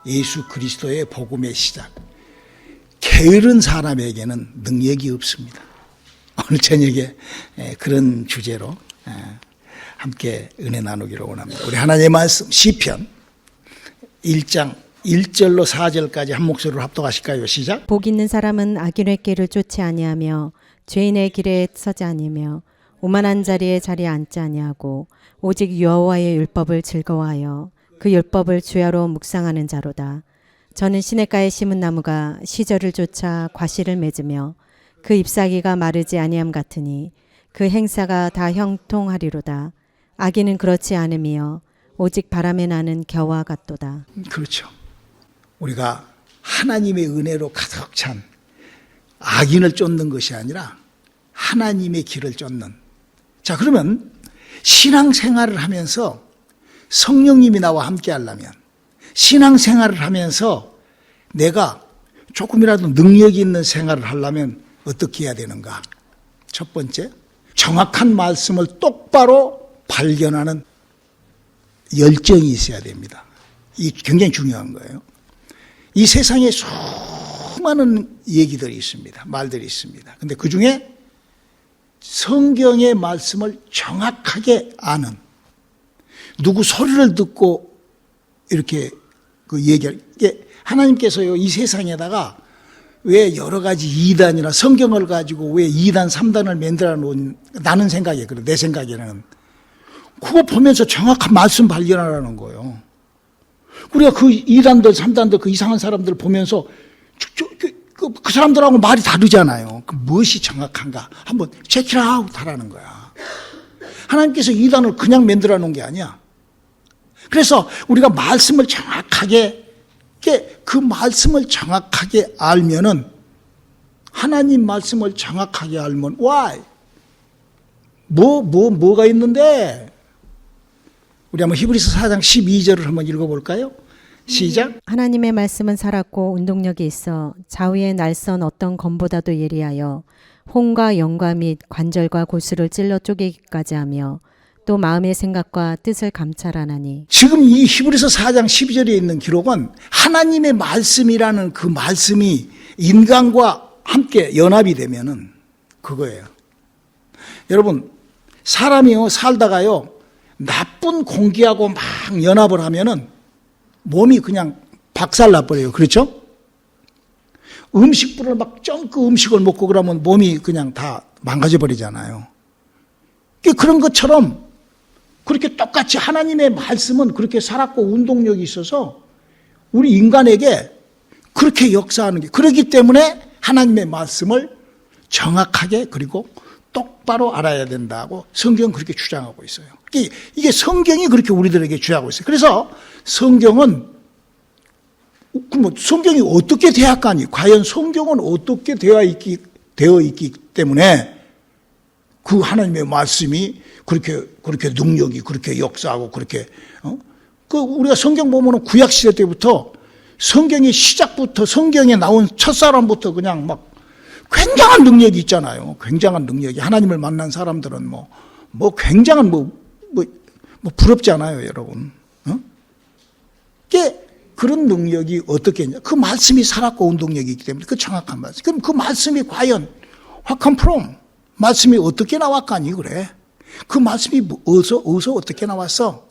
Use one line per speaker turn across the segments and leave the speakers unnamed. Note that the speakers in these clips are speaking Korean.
예수 그리스도의 복음의 시작. 게으른 사람에게는 능력이 없습니다. 오늘 저녁에 그런 주제로 함께 은혜 나누기를 원합니다. 우리 하나님의 말씀 시편 1장 1절로 4절까지 한 목소리로 합독하실까요? 시작.
복 있는 사람은 악인의 길을 쫓지 아니하며 죄인의 길에 서지 아니하며 오만한 자리에 자리에 앉지 아니하고 오직 여호와의 율법을 즐거워하여 그 율법을 주야로 묵상하는 자로다. 저는 시냇가에 심은 나무가 시절을 쫓아 과실을 맺으며 그 잎사귀가 마르지 아니함 같으니 그 행사가 다 형통하리로다. 악인은 그렇지 않으며 오직 바람에 나는 겨와 같도다.
그렇죠. 우리가 하나님의 은혜로 가득 찬 악인을 쫓는 것이 아니라 하나님의 길을 쫓는. 자, 그러면 신앙생활을 하면서 성령님이 나와 함께 하려면, 신앙생활을 하면서 내가 조금이라도 능력이 있는 생활을 하려면 어떻게 해야 되는가? 첫 번째, 정확한 말씀을 똑바로 발견하는 열정이 있어야 됩니다. 이 굉장히 중요한 거예요. 이 세상에 수많은 얘기들이 있습니다. 말들이 있습니다. 근데 그 중에 성경의 말씀을 정확하게 아는, 누구 소리를 듣고 이렇게 그 얘기할, 이게 하나님께서요, 이 세상에다가 왜 여러 가지 이단이나 성경을 가지고 왜 2단, 3단을 만들어 놓은, 나는 생각에, 그래, 내 생각에는. 그거 보면서 정확한 말씀 발견하라는 거예요. 우리가 그 2단들, 3단들, 그 이상한 사람들 보면서 그 사람들하고 말이 다르잖아요. 그 무엇이 정확한가? 한번 체크 아웃 하라는 거야. 하나님께서 2단을 그냥 만들어 놓은 게 아니야. 그래서 우리가 말씀을 정확하게, 그 말씀을 정확하게 알면은, 하나님 말씀을 정확하게 알면, why? 뭐가 있는데? 우리 한번 히브리서 4장 12절을 한번 읽어볼까요? 시작.
하나님의 말씀은 살았고 운동력이 있어 좌우의 날선 어떤 검보다도 예리하여 혼과 영과 및 관절과 골수를 찔러 쪼개기까지 하며 또 마음의 생각과 뜻을 감찰하나니.
지금 이 히브리서 4장 12절에 있는 기록은 하나님의 말씀이라는 그 말씀이 인간과 함께 연합이 되면은 그거예요. 여러분, 사람이요, 살다가요, 나쁜 공기하고 막 연합을 하면은 몸이 그냥 박살나버려요. 그렇죠? 음식불을 막 ጨ그 음식을 먹고 그러면 몸이 그냥 다 망가져버리잖아요. 그런 것처럼 그렇게 똑같이 하나님의 말씀은 그렇게 살았고 운동력이 있어서 우리 인간에게 그렇게 역사하는 게, 그렇기 때문에 하나님의 말씀을 정확하게 그리고 똑바로 알아야 된다고 성경은 그렇게 주장하고 있어요. 이게 성경이 그렇게 우리들에게 주장하고 있어요. 그래서 성경은, 성경이 어떻게 대학가니? 과연 성경은 어떻게 되어 있기 때문에 그 하나님의 말씀이 그렇게 능력이 그렇게 역사하고 그렇게, 우리가 성경 보면은 구약시대 때부터 성경의 시작부터 성경에 나온 첫사람부터 그냥 막 굉장한 능력이 있잖아요. 굉장한 능력이. 하나님을 만난 사람들은 굉장한 부럽지 않아요, 여러분. 그런 능력이 어떻게 있냐. 그 말씀이 살았고 운동력이 있기 때문에 그 정확한 말씀. 그럼 그 말씀이 과연 what come from? 말씀이 어떻게 나왔까니 그래? 그 말씀이 어디서 어떻게 나왔어?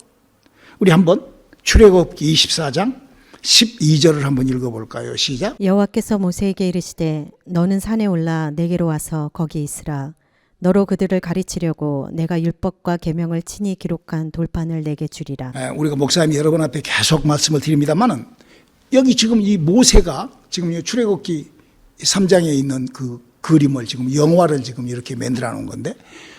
우리 한번 출애굽기 24장 12절을 한번 읽어볼까요? 시작.
여호와께서 모세에게 이르시되 너는 산에 올라 내게로 와서 거기 있으라. 너로 그들을 가르치려고 내가 율법과 계명을 친히 기록한 돌판을 내게 주리라.
우리가 목사님이 여러분 앞에 계속 말씀을 드립니다만은 여기 지금 이 모세가 지금 출애굽기 3장에 있는 그 그림을 지금 영화를 지금 이렇게 만들어 놓은 건데,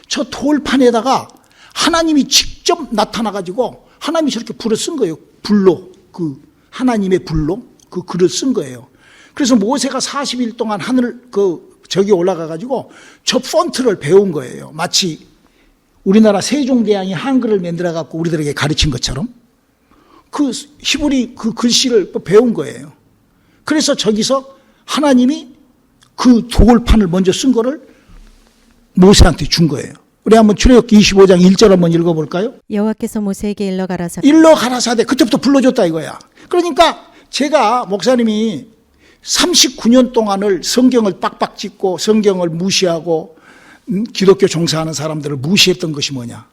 저 돌판에다가 하나님이 직접 나타나 가지고 하나님이 저렇게 불을 쓴 거예요. 불로, 그 하나님의 불로 그 글을 쓴 거예요. 그래서 모세가 40일 동안 하늘 저기 올라가 가지고 저 폰트를 배운 거예요. 마치 우리나라 세종대왕이 한글을 만들어 갖고 우리들에게 가르친 것처럼 그 히브리 그 글씨를 배운 거예요. 그래서 저기서 하나님이 그 돌판을 먼저 쓴 거를 모세한테 준 거예요. 우리 한번 출애굽기 25장 1절 한번 읽어볼까요?
여호와께서 모세에게 일러 가라사대
그때부터 불러줬다 이거야. 그러니까 제가 목사님이 39년 동안을 성경을 빡빡 찢고 성경을 무시하고 기독교 종사하는 사람들을 무시했던 것이 뭐냐?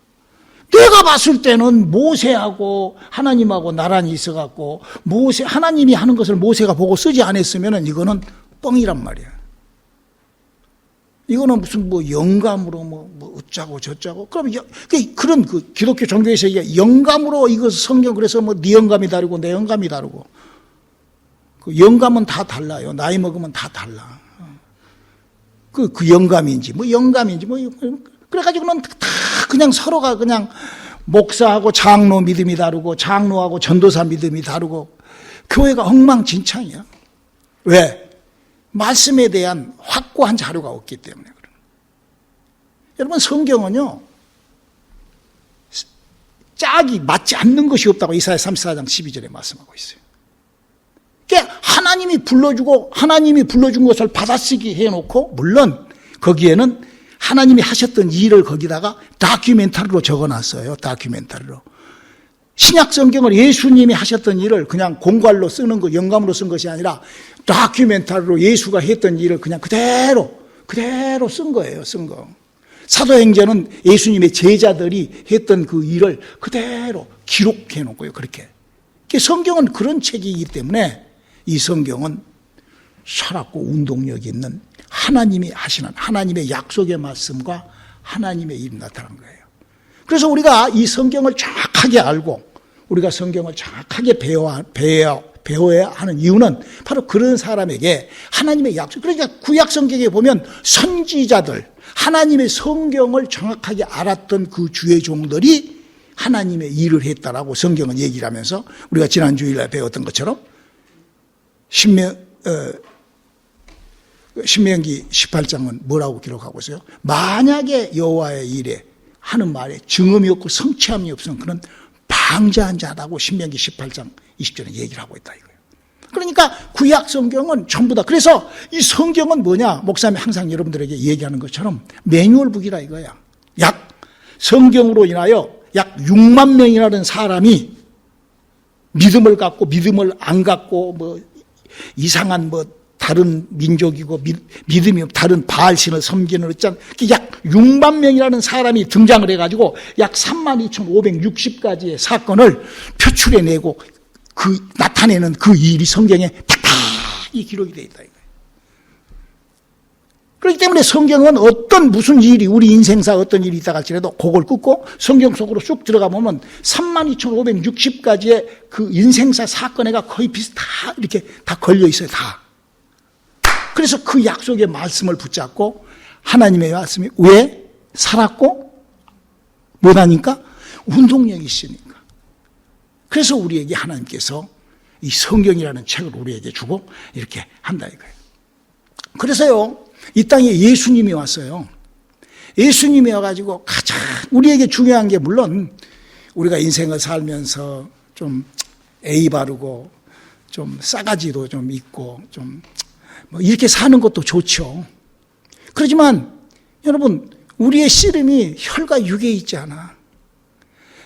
내가 봤을 때는 모세하고 하나님하고 나란히 있어갖고 하나님이 하는 것을 모세가 보고 쓰지 않았으면 이거는 뻥이란 말이야. 이거는 무슨 영감으로 어쩌고 저쩌고. 그럼 그런 기독교 종교에서 이게 영감으로 이거 성경 그래서 네 영감이 다르고 내 영감이 다르고. 그 영감은 다 달라요. 나이 먹으면 다 달라. 그 영감인지 영감인지 그래가지고는 다 그냥 서로가 그냥 목사하고 장로 믿음이 다르고 장로하고 전도사 믿음이 다르고 교회가 엉망진창이야. 왜? 말씀에 대한 확고한 자료가 없기 때문에 그래요. 여러분 성경은요 짝이 맞지 않는 것이 없다고 이사야 34장 12절에 말씀하고 있어요. 그러니까 하나님이 불러준 것을 받아쓰기 해놓고 물론 거기에는 하나님이 하셨던 일을 거기다가 다큐멘터리로 적어놨어요. 다큐멘터리로. 신약 성경을 예수님이 하셨던 일을 그냥 공갈로 쓰는 거, 영감으로 쓴 것이 아니라 다큐멘터리로 예수가 했던 일을 그냥 그대로 쓴 거예요. 쓴 거. 사도행전은 예수님의 제자들이 했던 그 일을 그대로 기록해 놓고요. 그렇게. 성경은 그런 책이기 때문에 이 성경은 살았고 운동력 있는 하나님이 하시는 하나님의 약속의 말씀과 하나님의 일이 나타난 거예요. 그래서 우리가 이 성경을 정확하게 알고 우리가 성경을 정확하게 배워야 하는 이유는 바로 그런 사람에게 하나님의 약속. 그러니까 구약 성경에 보면 선지자들, 하나님의 성경을 정확하게 알았던 그 주의 종들이 하나님의 일을 했다라고 성경은 얘기를 하면서 우리가 지난 주일날 배웠던 것처럼 신명기 18장은 뭐라고 기록하고 있어요? 만약에 여호와의 일에 하는 말에 증언이 없고 성취함이 없으면 그는 방자한 자라고 신명기 18장 20절에 얘기를 하고 있다 이거예요. 그러니까 구약 성경은 전부 다. 그래서 이 성경은 뭐냐? 목사님이 항상 여러분들에게 얘기하는 것처럼 매뉴얼북이라 이거야. 성경으로 인하여 약 6만 명이라는 사람이 믿음을 갖고 믿음을 안 갖고 이상한 다른 민족이고 믿음이 다른 바알신을 섬기는 어쩐 약 6만 명이라는 사람이 등장을 해가지고 약 32,560가지의 사건을 표출해내고 나타내는 그 일이 성경에 탁탁이 기록이 되어 있다 이거예요. 그렇기 때문에 성경은 무슨 일이 우리 인생사 어떤 일이 있다 할지라도 그걸 끊고 성경 속으로 쑥 들어가 보면 32,560가지의 그 인생사 사건에가 거의 다 이렇게 다 걸려 있어요. 다. 그래서 그 약속의 말씀을 붙잡고 하나님의 말씀이 왜 살았고 못하니까 운동력이 있으니까. 그래서 우리에게 하나님께서 이 성경이라는 책을 우리에게 주고 이렇게 한다 이거예요. 그래서요 이 땅에 예수님이 왔어요. 예수님이 와가지고 가장 우리에게 중요한 게 물론 우리가 인생을 살면서 좀 예의 바르고 좀 싸가지도 좀 있고 좀 이렇게 사는 것도 좋죠. 그렇지만 여러분 우리의 씨름이 혈과 육에 있지 않아.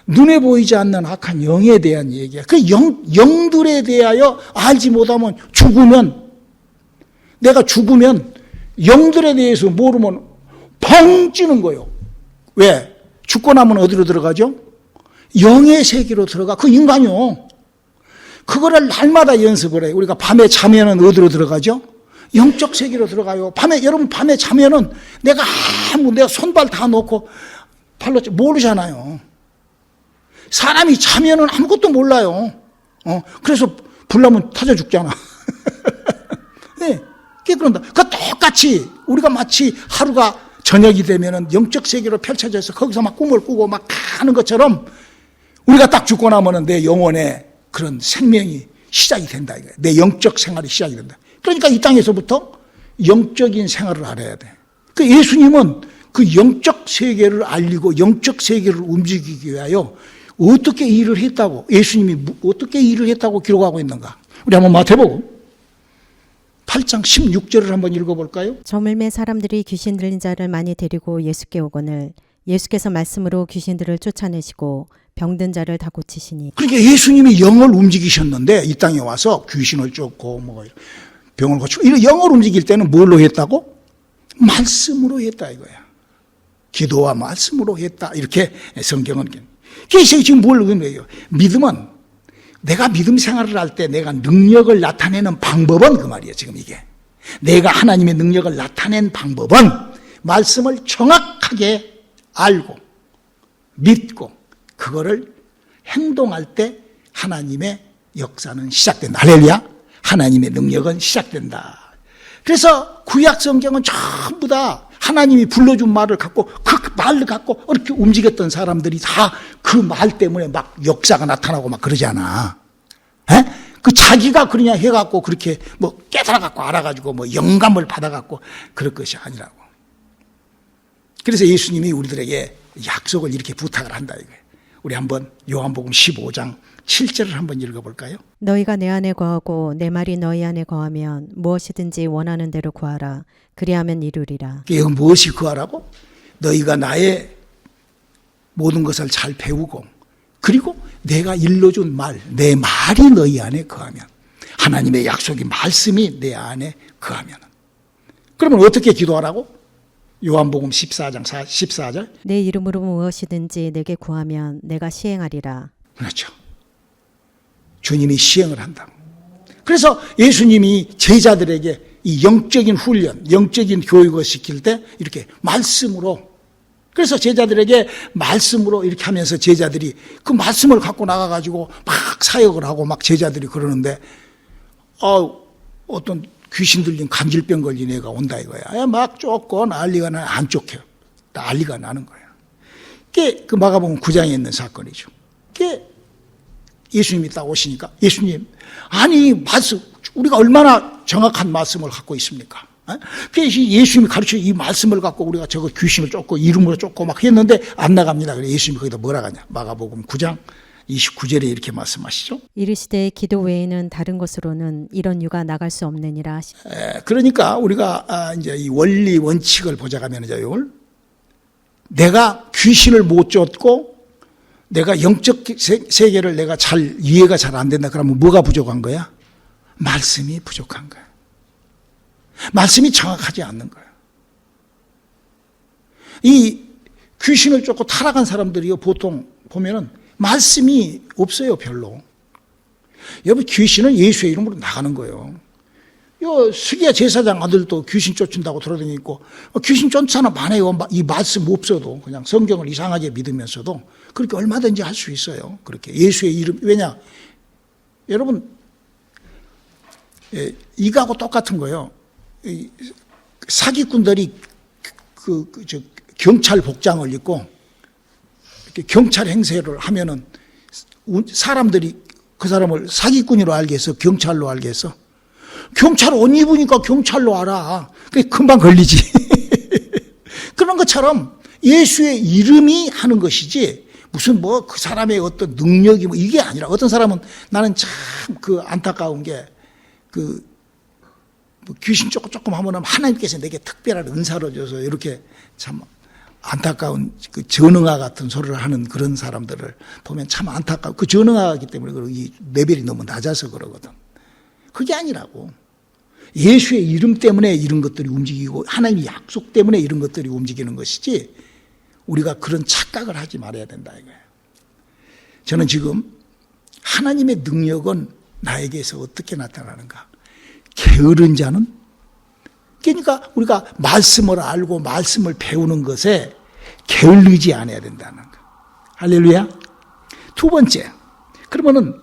눈에 보이지 않는 악한 영에 대한 얘기야. 그 영들에 대하여 알지 못하면 내가 죽으면 영들에 대해서 모르면 펑 찌는 거예요. 왜? 죽고 나면 어디로 들어가죠? 영의 세계로 들어가. 그 인간이요. 그거를 날마다 연습을 해요. 우리가 밤에 자면은 어디로 들어가죠? 영적 세계로 들어가요. 여러분 밤에 자면은 내가 손발 다 놓고 발로 모르잖아요. 사람이 자면은 아무것도 몰라요. 그래서 불나면 터져 죽잖아. 네, 그런다. 똑같이 우리가 마치 하루가 저녁이 되면은 영적 세계로 펼쳐져서 거기서 막 꿈을 꾸고 막 하는 것처럼 우리가 딱 죽고 나면은 내 영혼의 그런 생명이 시작이 된다. 내 영적 생활이 시작이 된다. 그러니까 이 땅에서부터 영적인 생활을 알아야 돼. 그 예수님은 그 영적 세계를 알리고 영적 세계를 움직이기 위하여 어떻게 일을 했다고, 예수님이 어떻게 일을 했다고 기록하고 있는가. 우리 한번 마태복음 8장 16절을 한번 읽어볼까요?
저물매 사람들이 귀신 들린 자를 많이 데리고 예수께 오거늘 예수께서 말씀으로 귀신들을 쫓아내시고 병든 자를 다 고치시니
그러니까 예수님이 영을 움직이셨는데 이 땅에 와서 귀신을 쫓고 뭐 병을 고치고 이런 영을 움직일 때는 뭘로 했다고? 말씀으로 했다 이거야. 기도와 말씀으로 했다 이렇게 성경은. 그래서 지금 뭘 의미해요? 거예요? 믿음은 내가 믿음 생활을 할 때 내가 능력을 나타내는 방법은 그 말이에요. 지금 이게 내가 하나님의 능력을 나타낸 방법은 말씀을 정확하게 알고 믿고 그거를 행동할 때 하나님의 역사는 시작된다. 할렐루야. 하나님의 능력은 시작된다. 그래서 구약 성경은 전부 다 하나님이 불러준 말을 갖고 그 말을 갖고 이렇게 움직였던 사람들이 다 그 말 때문에 막 역사가 나타나고 막 그러지 않아. 에? 그 자기가 그러냐 해갖고 그렇게 뭐 깨달아갖고 알아가지고 뭐 영감을 받아갖고 그럴 것이 아니라고. 그래서 예수님이 우리들에게 약속을 이렇게 부탁을 한다 이거예요. 우리 한번 요한복음 15장 7절을 한번 읽어볼까요?
너희가 내 안에 거하고 내 말이 너희 안에 거하면 무엇이든지 원하는 대로 구하라. 그리하면 이루리라.
이거 무엇이 구하라고? 너희가 나의 모든 것을 잘 배우고 그리고 내가 일러준 말, 내 말이 너희 안에 거하면 하나님의 약속이 말씀이 내 안에 거하면 그러면 어떻게 기도하라고? 요한복음 14장 14절
내 이름으로 무엇이든지 내게 구하면 내가 시행하리라.
그렇죠. 주님이 시행을 한다고. 그래서 예수님이 제자들에게 이 영적인 훈련, 영적인 교육을 시킬 때 이렇게 말씀으로 그래서 제자들에게 말씀으로 이렇게 하면서 제자들이 그 말씀을 갖고 나가가지고 막 사역을 하고 막 제자들이 그러는데 어떤 귀신 들린 간질병 걸린 애가 온다 이거야. 막 쫓고 난리가 나요. 안 쫓겨요. 난리가 나는 거야. 그게 그 마가복음 9장에 있는 사건이죠. 그게 예수님이 딱 오시니까 예수님 아니 말씀 우리가 얼마나 정확한 말씀을 갖고 있습니까? 그래서 예수님이 가르쳐 이 말씀을 갖고 우리가 저거 귀신을 쫓고 이름으로 쫓고 막 했는데 안 나갑니다. 그래서 예수님이 거기다 뭐라 하냐? 마가복음 9장 29절에 이렇게 말씀하시죠.
이르시되 기도 외에는 다른 곳으로는 이런 유가 나갈 수 없느니라.
그러니까 우리가 이제 이 원리 원칙을 보자가면 이걸 내가 귀신을 못 쫓고 내가 영적 세계를 내가 잘 이해가 잘 안 된다 그러면 뭐가 부족한 거야? 말씀이 부족한 거야. 말씀이 정확하지 않는 거야. 이 귀신을 쫓고 타락한 사람들이요 보통 보면은 말씀이 없어요 별로. 여러분 귀신은 예수의 이름으로 나가는 거예요. 요 스기야 제사장 아들도 귀신 쫓는다고 돌아다니고 귀신 쫓는 사람 많아요. 이 말씀 없어도 그냥 성경을 이상하게 믿으면서도 그렇게 얼마든지 할 수 있어요. 그렇게 예수의 이름 왜냐 여러분 이거하고 똑같은 거예요. 사기꾼들이 저 경찰 복장을 입고 이렇게 경찰 행세를 하면은 사람들이 그 사람을 사기꾼으로 알게 해서 경찰로 알게 해서 경찰 옷 입으니까 경찰로 알아. 그게 금방 걸리지. 그런 것처럼 예수의 이름이 하는 것이지 무슨 뭐 그 사람의 어떤 능력이 뭐 이게 아니라 어떤 사람은 나는 참 그 안타까운 게 그 귀신 조금 하면 하나님께서 내게 특별한 은사를 줘서 이렇게 참 안타까운 그 전응아 같은 소리를 하는 그런 사람들을 보면 참 안타까워. 그 전응아이기 때문에 이 레벨이 너무 낮아서 그러거든. 그게 아니라고. 예수의 이름 때문에 이런 것들이 움직이고 하나님의 약속 때문에 이런 것들이 움직이는 것이지 우리가 그런 착각을 하지 말아야 된다 이거예요. 저는 지금 하나님의 능력은 나에게서 어떻게 나타나는가? 게으른 자는 그러니까 우리가 말씀을 알고 말씀을 배우는 것에 게을르지 않아야 된다는 거. 할렐루야. 두 번째, 그러면은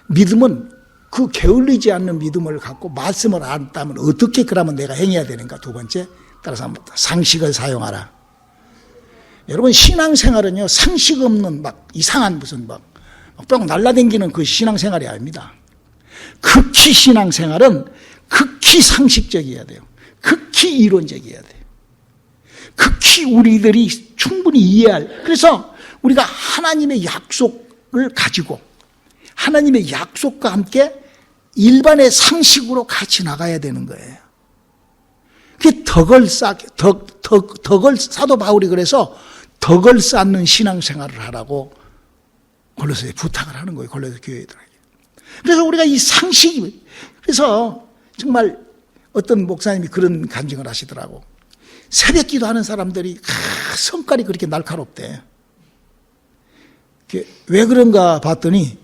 믿음은 그 게을르지 않는 믿음을 갖고 말씀을 안다면 어떻게 그러면 내가 행해야 되는가? 두 번째, 따라서 한번 상식을 사용하라. 여러분 신앙생활은요 상식 없는 막 이상한 무슨 뿅 날라다니는 그 신앙생활이 아닙니다. 극히 신앙생활은 극히 상식적이어야 돼요. 극히 이론적이어야 돼요. 극히 우리들이 충분히 이해할. 그래서 우리가 하나님의 약속을 가지고 하나님의 약속과 함께 일반의 상식으로 같이 나가야 되는 거예요. 그게 덕을 사도 바울이 그래서 덕을 쌓는 신앙생활을 하라고 골로새에 부탁을 하는 거예요. 골로새 교회들에게. 그래서 우리가 이 상식이, 그래서 정말 어떤 목사님이 그런 간증을 하시더라고. 새벽 기도하는 사람들이 성깔이 그렇게 날카롭대. 왜 그런가 봤더니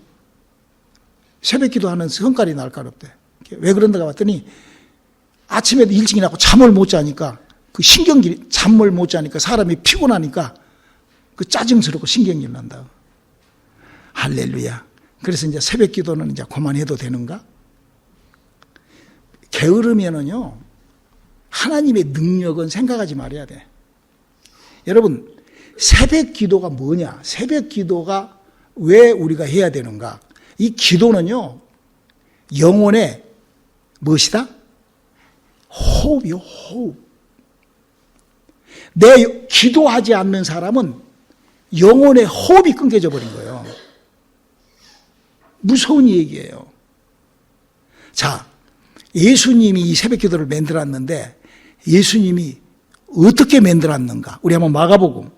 새벽 기도하는 성깔이 날카롭대. 왜 그런가 봤더니 아침에도 일찍 일어나고 잠을 못 자니까 그 신경질이, 잠을 못 자니까 사람이 피곤하니까 그 짜증스럽고 신경질 난다. 할렐루야. 그래서 이제 새벽 기도는 이제 그만해도 되는가? 게으르면은요, 하나님의 능력은 생각하지 말아야 돼. 여러분, 새벽 기도가 뭐냐? 새벽 기도가 왜 우리가 해야 되는가? 이 기도는요, 영혼의 무엇이다? 호흡이요, 호흡. 내 기도하지 않는 사람은 영혼의 호흡이 끊겨져 버린 거예요. 무서운 얘기예요. 자, 예수님이 이 새벽 기도를 만들었는데 예수님이 어떻게 만들었는가? 우리 한번 마가복음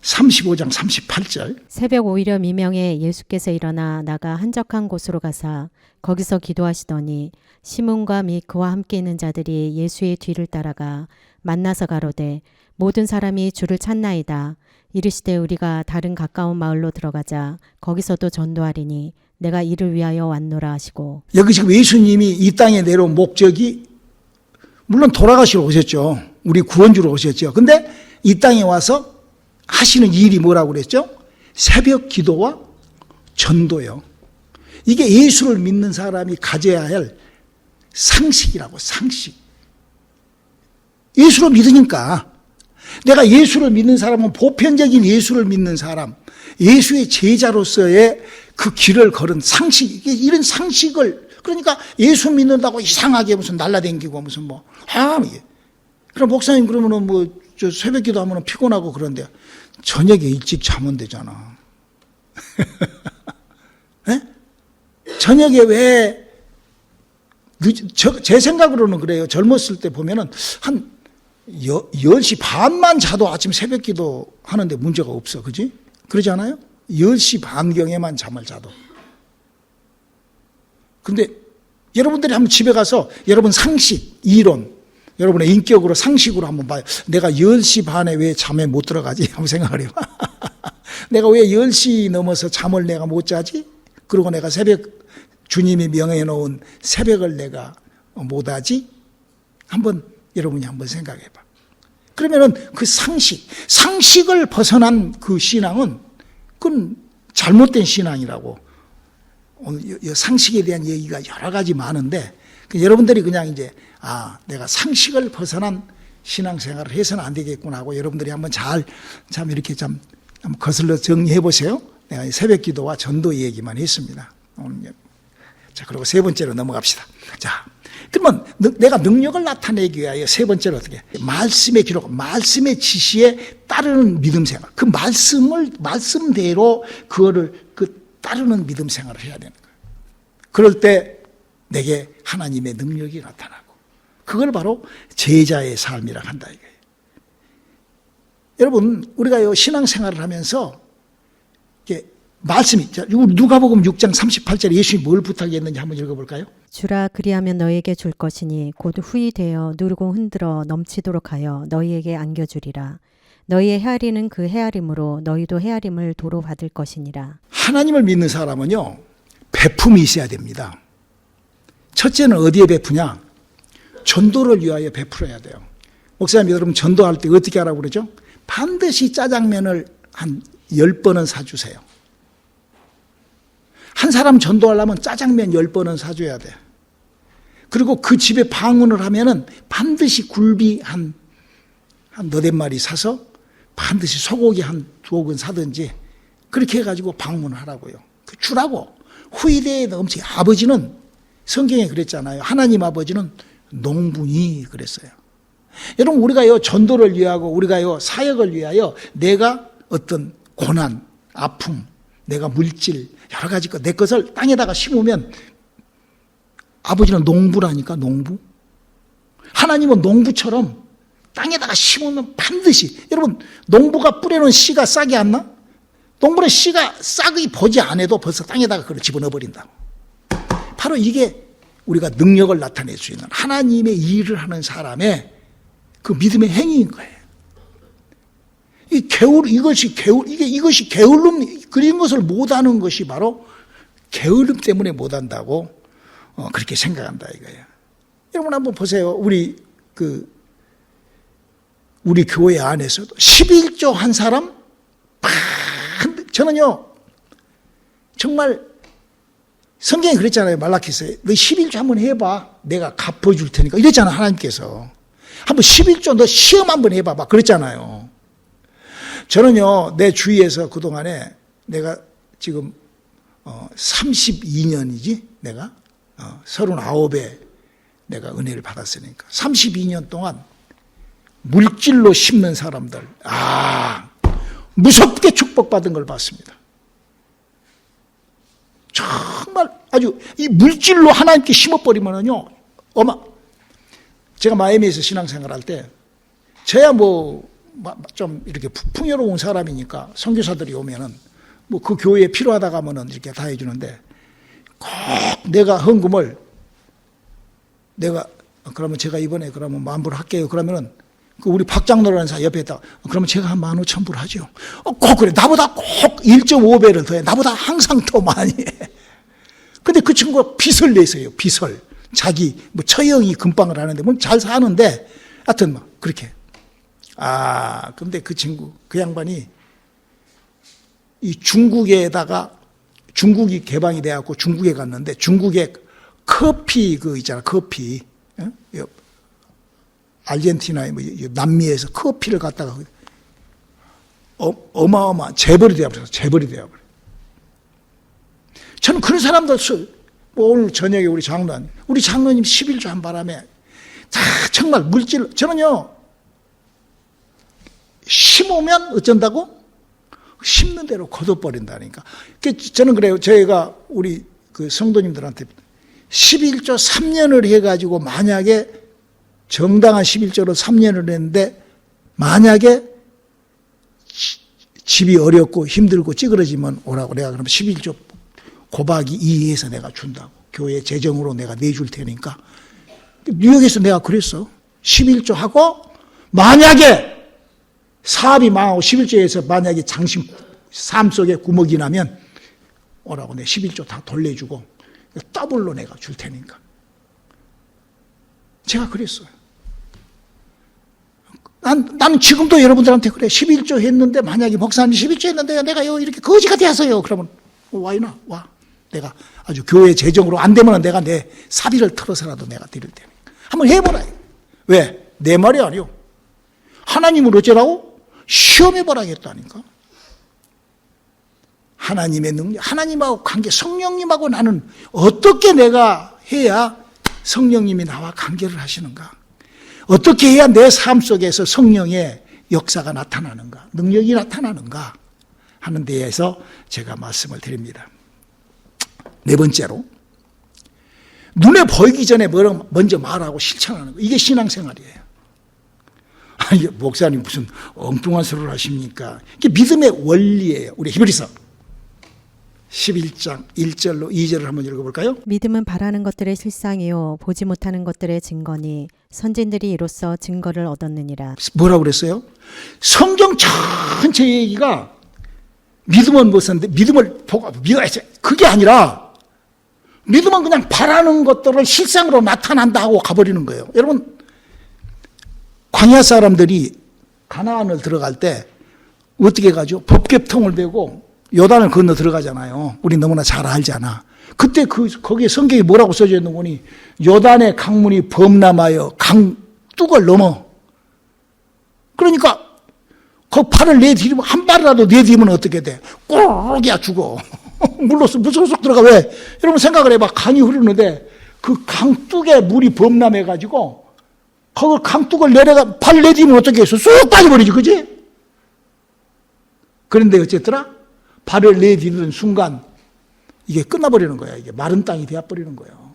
35장 38절.
새벽 오히려 미명에 예수께서 일어나 나가 한적한 곳으로 가사 거기서 기도하시더니 시몬과 및 그와 함께 있는 자들이 예수의 뒤를 따라가 만나서 가로되 모든 사람이 주를 찾나이다. 이르시되 우리가 다른 가까운 마을로 들어가자 거기서도 전도하리니 내가 이를 위하여 왔노라 하시고.
여기 지금 예수님이 이 땅에 내려온 목적이 물론 돌아가시러 오셨죠. 우리 구원주로 오셨죠. 근데 이 땅에 와서 하시는 일이 뭐라고 그랬죠? 새벽 기도와 전도요. 이게 예수를 믿는 사람이 가져야 할 상식이라고, 상식. 예수를 믿으니까. 내가 예수를 믿는 사람은 보편적인 예수를 믿는 사람, 예수의 제자로서의 그 길을 걸은 상식, 이런 상식을, 그러니까 예수 믿는다고 이상하게 무슨 날라다니고 무슨 뭐, 그럼 목사님 그러면은 뭐, 저 새벽 기도 하면은 피곤하고 그런데 저녁에 일찍 자면 되잖아. 네? 저녁에 왜, 제 생각으로는 그래요. 젊었을 때 보면은 한 10시 반만 자도 아침 새벽 기도 하는데 문제가 없어. 그지? 그러지 않아요? 10시 반경에만 잠을 자도. 근데 여러분들이 한번 집에 가서 여러분 상식, 이론, 여러분의 인격으로 상식으로 한번 봐요. 내가 10시 반에 왜 잠에 못 들어가지? 한번 생각을 해요. 내가 왜 10시 넘어서 잠을 내가 못 자지? 그리고 내가 새벽, 주님이 명해 놓은 새벽을 내가 못 하지? 한번 여러분이 한번 생각해 봐. 그러면은 그 상식을 벗어난 그 신앙은 그건 잘못된 신앙이라고. 오늘 상식에 대한 얘기가 여러 가지 많은데 여러분들이 그냥 이제 내가 상식을 벗어난 신앙생활을 해서는 안 되겠구나 하고 여러분들이 한번 참 이렇게 좀 한번 거슬러 정리해 보세요. 내가 새벽 기도와 전도 얘기만 했습니다. 자, 그리고 세 번째로 넘어갑시다. 자, 그러면 내가 능력을 나타내기 위하여 세 번째로 어떻게? 말씀의 기록, 말씀의 지시에 따르는 믿음 생활. 그 말씀대로 그거를 따르는 믿음 생활을 해야 되는 거예요. 그럴 때 내게 하나님의 능력이 나타나고 그걸 바로 제자의 삶이라고 한다 이거예요. 여러분, 우리가 신앙생활을 하면서 이게 말씀이, 누가복음 6장 38절에 예수님이 뭘 부탁했는지 한번 읽어볼까요?
주라 그리하면 너희에게 줄 것이니 곧 후히 되어 누르고 흔들어 넘치도록 하여 너희에게 안겨주리라. 너희의 헤아리는 그 헤아림으로 너희도 헤아림을 도로 받을 것이니라.
하나님을 믿는 사람은요, 베품이 있어야 됩니다. 첫째는 어디에 베푸냐? 전도를 위하여 베풀어야 돼요. 목사님, 여러분 전도할 때 어떻게 하라고 그러죠? 반드시 짜장면을 한 10번은 사주세요. 한 사람 전도하려면 짜장면 10번은 사줘야 돼. 그리고 그 집에 방문을 하면은 반드시 굴비 한 너댓 마리 사서 반드시 소고기 한 2근 사든지 그렇게 해가지고 방문을 하라고요. 주라고. 후이대에 넘치게. 아버지는 성경에 그랬잖아요. 하나님 아버지는 농부니 그랬어요. 여러분, 우리가요 전도를 위하고 우리가요 사역을 위하여 내가 어떤 고난, 아픔, 내가 물질 여러 가지 내 것을 땅에다가 심으면 아버지는 농부라니까. 농부. 하나님은 농부처럼 땅에다가 심으면 반드시, 여러분, 농부가 뿌려놓은 씨가 싹이 안 나? 농부는 씨가 싹이 보지 않아도 벌써 땅에다가 그걸 집어넣어 버린다고. 바로 이게 우리가 능력을 나타낼 수 있는 하나님의 일을 하는 사람의 그 믿음의 행위인 거예요. 이것이 게을름, 그런 것을 못하는 것이 바로 게으름 때문에 못한다고 그렇게 생각한다 이거예요. 여러분 한번 보세요. 우리 교회 안에서도 11조 한 사람, 저는요 정말 성경이 그랬잖아요. 말라기서에 너 11조 한번 해봐. 내가 갚아줄 테니까 이랬잖아 하나님께서. 한번 11조 너 시험 한번 해봐봐 그랬잖아요. 저는요 내 주위에서 그동안에 내가 지금 32년이지 내가 39에 내가 은혜를 받았으니까 32년 동안 물질로 심는 사람들 무섭게 축복받은 걸 봤습니다. 정말 아주 이 물질로 하나님께 심어버리면은요 제가 마이애미에서 신앙생활할 때 저야 뭐 좀 이렇게 풍요로운 사람이니까 선교사들이 오면은 뭐 그 교회에 필요하다가 하면은 이렇게 다 해주는데 꼭 내가 헌금을 그러면 제가 이번에 그러면 10,000불 할게요. 그러면은 그 우리 박장로라는 사람 옆에다 그러면 제가 한 15,000불 하죠. 꼭 그래. 나보다 꼭 1.5배를 더해. 나보다 항상 더 많이 해. 근데 그 친구가 빚을 내세요. 빚을. 자기 뭐 처형이 금방을 하는데 뭐 잘 사는데 하여튼 막 그렇게. 근데 그 친구 그 양반이 이 중국이 개방이 돼 갖고 중국에 갔는데 중국에 커피 있잖아. 커피. 아르헨티나에 남미에서 커피를 갖다가 어마어마한 재벌이 되어버려서 재벌이 되어버려. 저는 그런 사람들 오늘 저녁에 우리 장로님 11조 한 바람에 다 정말 물질 저는요 심으면 어쩐다고? 심는 대로 거둬버린다니까. 저는 그래요. 저희가 우리 그 성도님들한테 11조 3년을 해가지고 만약에 정당한 11조로 3년을 했는데 만약에 집이 어렵고 힘들고 찌그러지면 오라고 내가 그러면 11조 곱하기 2해서 내가 준다고. 교회 재정으로 내가 내줄 테니까. 뉴욕에서 내가 그랬어. 11조 하고 만약에 사업이 망하고 11조에서 만약에 장심 삶 속에 구멍이 나면 오라고 내가 11조 다 돌려주고 더블로 내가 줄 테니까. 제가 그랬어요. 나는 지금도 여러분들한테 그래. 11조 했는데 만약에 목사님 11조 했는데 내가 이렇게 거지가 되었어요. 그러면 와이나 와. 내가 아주 교회 재정으로 안 되면 내가 내 사비를 털어서라도 내가 드릴 테니까. 한번 해보라. 왜? 내 말이 아니요. 하나님을 어쩌라고? 시험해보라겠다니까. 하나님의 능력, 하나님하고 관계, 성령님하고 나는 어떻게 내가 해야 성령님이 나와 관계를 하시는가? 어떻게 해야 내 삶 속에서 성령의 역사가 나타나는가? 능력이 나타나는가? 하는 데에서 제가 말씀을 드립니다. 네 번째로, 눈에 보이기 전에 먼저 말하고 실천하는 거. 이게 신앙생활이에요. 아니, 목사님 무슨 엉뚱한 소리를 하십니까? 이게 믿음의 원리예요. 우리 히브리서 11장 1절로 2절을 한번 읽어볼까요?
믿음은 바라는 것들의 실상이요 보지 못하는 것들의 증거니 선진들이 이로써 증거를 얻었느니라.
뭐라고 그랬어요? 성경 전체 얘기가 믿음은 무엇인데 믿음을 보고 그게 아니라 믿음은 그냥 바라는 것들을 실상으로 나타난다 하고 가버리는 거예요. 여러분 광야 사람들이 가나안을 들어갈 때 어떻게 가죠? 법궤통을 메고 요단을 건너 들어가잖아요. 우리 너무나 잘 알잖아. 그때 거기에 성경에 뭐라고 써져 있는 거니? 요단의 강물이 범람하여 강둑을 넘어. 그러니까 그 팔을 내디디면 한 발이라도 내디디면 어떻게 돼? 꼬르기야 죽어. 물로서 무소속 들어가. 왜? 여러분 생각을 해봐. 강이 흐르는데 그 강둑에 물이 범람해가지고 그걸 강둑을 내려가 발 내디디면 어떻게 해서 쑥 빠져버리지, 그지? 그런데 어쨌더라? 발을 내디디는 순간 이게 끝나버리는 거야. 이게 마른 땅이 되어버리는 거예요.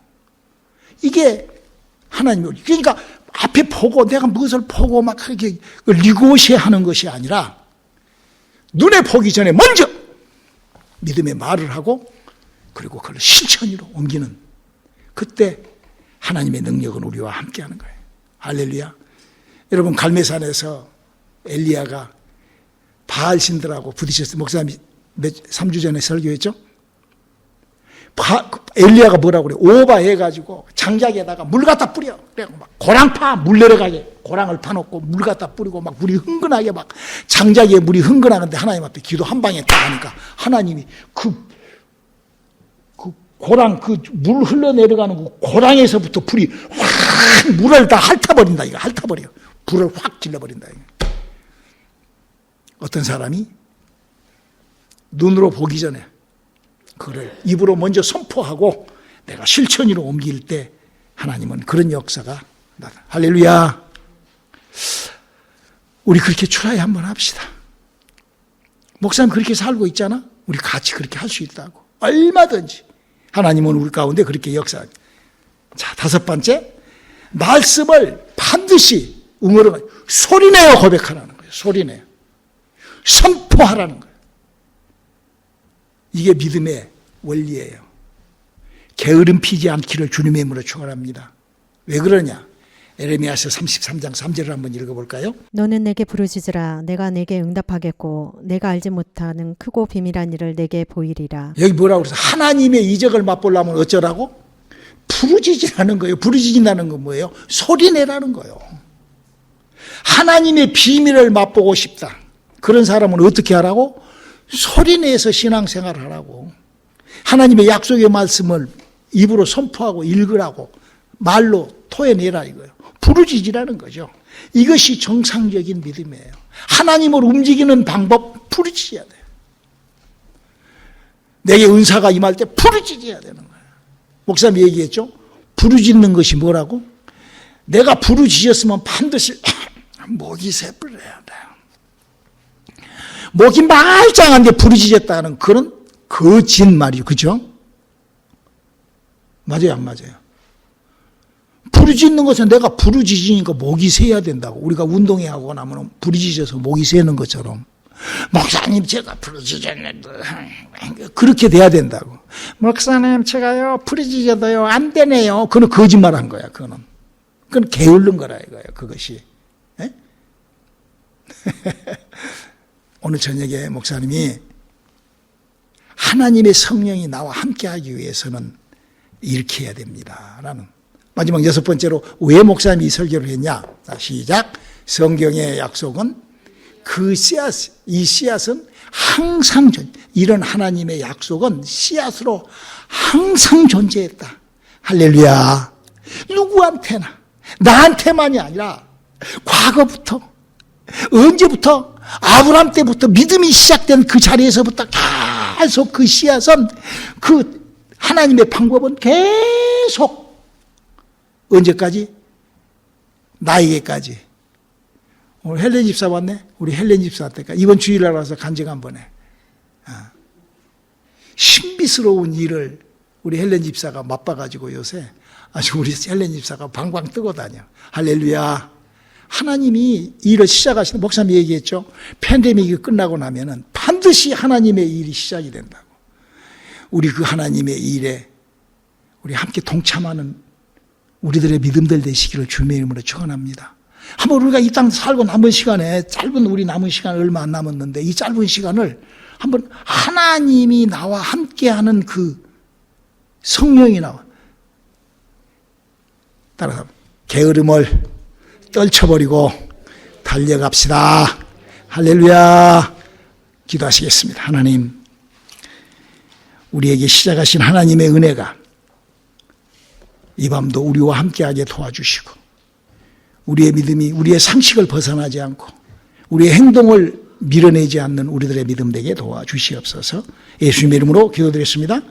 이게 하나님의, 그러니까 앞에 보고 내가 무엇을 보고 막 그렇게 리고시하는 것이 아니라 눈에 보기 전에 먼저 믿음의 말을 하고 그리고 그걸 실천으로 옮기는, 그때 하나님의 능력은 우리와 함께하는 거예요. 할렐루야. 여러분, 갈매산에서 엘리야가 바알 신들하고 부딪혔어요. 목사님이 3주 전에 설교했죠. 엘리야가 뭐라고 그래? 오바해가지고 장작에다가 물 갖다 뿌려. 그래 막 고랑 파, 물 내려가게 고랑을 파놓고 물 갖다 뿌리고 막 물이 흥건하게 막 장작에 물이 흥건하는데 하나님 앞에 기도 한 방에 딱 하니까 하나님이 그 고랑, 그 물 흘러내려가는 그 고랑에서부터 불이 확 물을 다 핥아버린다. 이거 핥아버려. 불을 확 질러버린다. 이거. 어떤 사람이 눈으로 보기 전에 그를 입으로 먼저 선포하고 내가 실천으로 옮길 때 하나님은 그런 역사가 나타나. 할렐루야. 우리 그렇게 트라이 한번 합시다. 목사님 그렇게 살고 있잖아. 우리 같이 그렇게 할 수 있다고. 얼마든지 하나님은 우리 가운데 그렇게 역사하죠. 자, 5번째, 말씀을 반드시 응어로 소리내어 고백하라는 거예요. 소리내어 선포하라는 거예요. 이게 믿음의 원리예요. 게으름 피지 않기를 주님의 이름으로 축원합니다. 왜 그러냐? 에레미야서 33장 3절을 한번 읽어볼까요?
너는 내게 부르짖으라. 내가 내게 응답하겠고 내가 알지 못하는 크고 비밀한 일을 내게 보이리라.
여기 뭐라고 그래서 하나님의 이적을 맛보려면 어쩌라고? 부르짖으라는 거예요. 부르짖는다는 건 뭐예요? 소리내라는 거예요. 하나님의 비밀을 맛보고 싶다. 그런 사람은 어떻게 하라고? 소리내서 신앙생활을 하라고. 하나님의 약속의 말씀을 입으로 선포하고 읽으라고. 말로 토해내라 이거예요. 부르짖으라는 거죠. 이것이 정상적인 믿음이에요. 하나님을 움직이는 방법, 부르짖어야 돼요. 내게 은사가 임할 때 부르짖어야 되는 거예요. 목사님이 얘기했죠. 부르짖는 것이 뭐라고? 내가 부르짖었으면 반드시 목이 새뿌려야 돼요. 목이 말짱한데 부르짖었다는 그런 거짓말이죠. 그죠? 맞아요, 안 맞아요? 부르짖는 것은 내가 부르짖으니까 목이 새야 된다고. 우리가 운동회 하고 나면 부르짖어서 목이 새는 것처럼 목사님 제가 부르짖었는데 그렇게 돼야 된다고. 목사님 제가요 부르짖어도요 안 되네요. 그건 거짓말한 거야. 그건 게으른 거라 이거예요. 그것이. 에? 오늘 저녁에 목사님이 하나님의 성령이 나와 함께하기 위해서는 이렇게 해야 됩니다. 라는 마지막 6번째로 왜 목사님이 이 설교를 했냐? 자, 시작. 성경의 약속은 그 씨앗, 이 씨앗은 항상 이런 하나님의 약속은 씨앗으로 항상 존재했다. 할렐루야. 누구한테나 나한테만이 아니라 과거부터 언제부터 아브라함 때부터 믿음이 시작된 그 자리에서부터 계속 그 씨앗은 그 하나님의 방법은 계속 언제까지? 나에게까지. 오늘 헬렌 집사 왔네? 우리 헬렌 집사한테까지. 이번 주일날 와서 간증 한번 해. 신비스러운 일을 우리 헬렌 집사가 맛봐가지고 요새 아주 우리 헬렌 집사가 방방 뜨고 다녀. 할렐루야. 하나님이 일을 시작하시는, 목사님이 얘기했죠. 팬데믹이 끝나고 나면은 반드시 하나님의 일이 시작이 된다고. 우리 그 하나님의 일에 우리 함께 동참하는 우리들의 믿음들 되시기를 주님의 이름으로 축원합니다. 한번 우리가 이 땅 살고 남은 시간에, 짧은 우리 남은 시간 얼마 안 남았는데 이 짧은 시간을 한번 하나님이 나와 함께하는 그 성령이 나와 따라서 게으름을 떨쳐버리고 달려갑시다. 할렐루야. 기도하시겠습니다. 하나님, 우리에게 시작하신 하나님의 은혜가 이 밤도 우리와 함께하게 도와주시고 우리의 믿음이 우리의 상식을 벗어나지 않고 우리의 행동을 밀어내지 않는 우리들의 믿음 되게 도와주시옵소서. 예수님의 이름으로 기도드렸습니다.